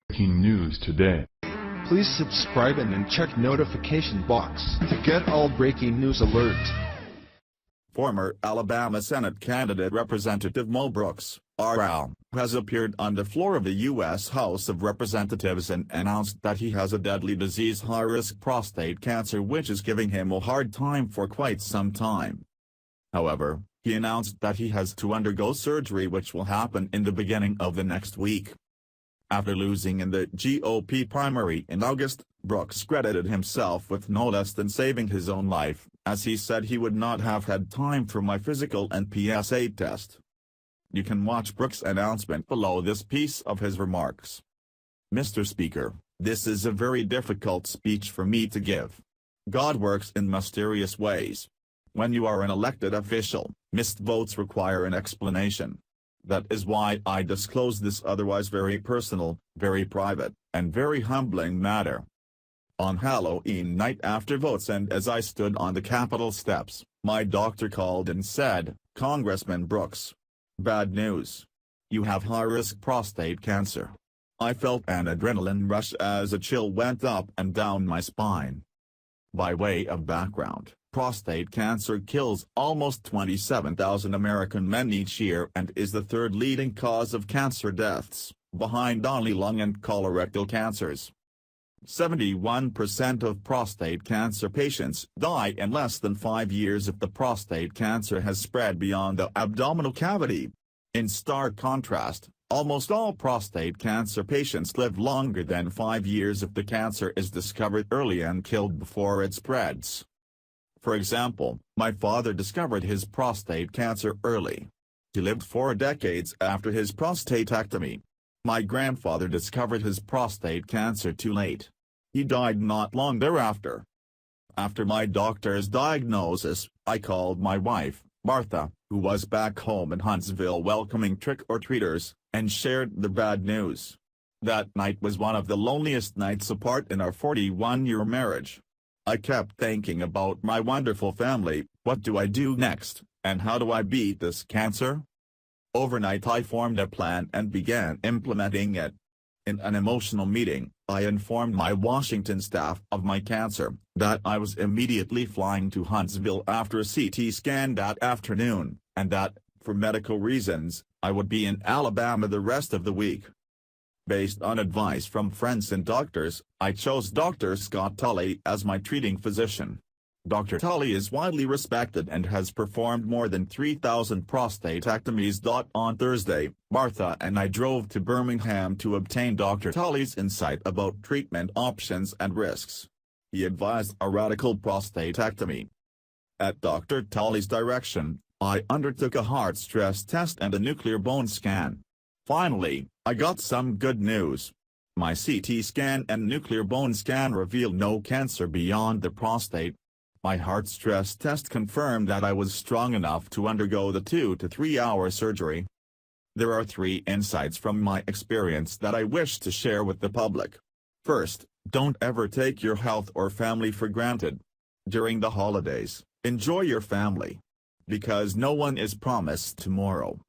Breaking news today. Please subscribe and then check notification box to get all breaking news alerts. Former Alabama Senate candidate Representative Mo Brooks, RL, has appeared on the floor of the U.S. House of Representatives and announced that he has a deadly disease, high-risk prostate cancer, which is giving him a hard time for quite some time. However, he announced that he has to undergo surgery, which will happen in the beginning of the next week. After losing in the GOP primary in August, Brooks credited himself with no less than saving his own life, as he said he would not have had time for my physical and PSA test. You can watch Brooks' announcement below this piece of his remarks. Mr. Speaker, this is a very difficult speech for me to give. God works in mysterious ways. When you are an elected official, missed votes require an explanation. That is why I disclose this otherwise very personal, very private, and very humbling matter. On Halloween night after votes and as I stood on the Capitol steps, my doctor called and said, "Congressman Brooks, bad news. You have high-risk prostate cancer." I felt an adrenaline rush as a chill went up and down my spine. By way of background, prostate cancer kills almost 27,000 American men each year and is the third leading cause of cancer deaths, behind only lung and colorectal cancers. 71% of prostate cancer patients die in less than 5 years if the prostate cancer has spread beyond the abdominal cavity. In stark contrast, almost all prostate cancer patients live longer than 5 years if the cancer is discovered early and killed before it spreads. For example, my father discovered his prostate cancer early. He lived 4 decades after his prostatectomy. My grandfather discovered his prostate cancer too late. He died not long thereafter. After my doctor's diagnosis, I called my wife, Martha, who was back home in Huntsville welcoming trick-or-treaters, and shared the bad news. That night was one of the loneliest nights apart in our 41-year marriage. I kept thinking about my wonderful family, what do I do next, and how do I beat this cancer? Overnight I formed a plan and began implementing it. In an emotional meeting, I informed my Washington staff of my cancer, that I was immediately flying to Huntsville after a CT scan that afternoon, and that, for medical reasons, I would be in Alabama the rest of the week. Based on advice from friends and doctors, I chose Dr. Scott Tully as my treating physician. Dr. Tully is widely respected and has performed more than 3,000 prostatectomies. On Thursday, Martha and I drove to Birmingham to obtain Dr. Tully's insight about treatment options and risks. He advised a radical prostatectomy. At Dr. Tully's direction, I undertook a heart stress test and a nuclear bone scan. Finally, I got some good news. My CT scan and nuclear bone scan revealed no cancer beyond the prostate. My heart stress test confirmed that I was strong enough to undergo the 2 to 3 hour surgery. There are 3 insights from my experience that I wish to share with the public. First, don't ever take your health or family for granted. During the holidays, enjoy your family. Because no one is promised tomorrow.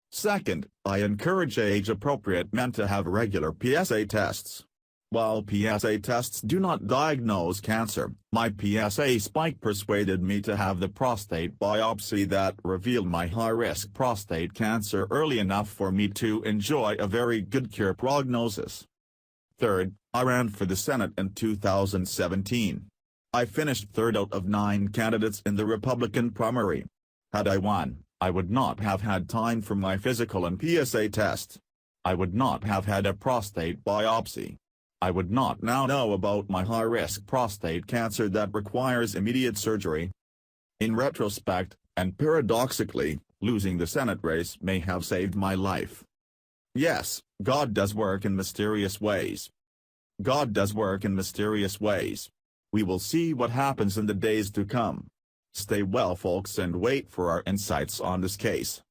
Second, I encourage age-appropriate men to have regular PSA tests. While PSA tests do not diagnose cancer, my PSA spike persuaded me to have the prostate biopsy that revealed my high-risk prostate cancer early enough for me to enjoy a very good cure prognosis. Third, I ran for the Senate in 2017. I finished third out of 9 candidates in the Republican primary. Had I won, I would not have had time for my physical and PSA test. I would not have had a prostate biopsy. I would not now know about my high-risk prostate cancer that requires immediate surgery. In retrospect, and paradoxically, losing the Senate race may have saved my life. Yes, God does work in mysterious ways. God does work in mysterious ways. We will see what happens in the days to come. Stay well, folks, and wait for our insights on this case.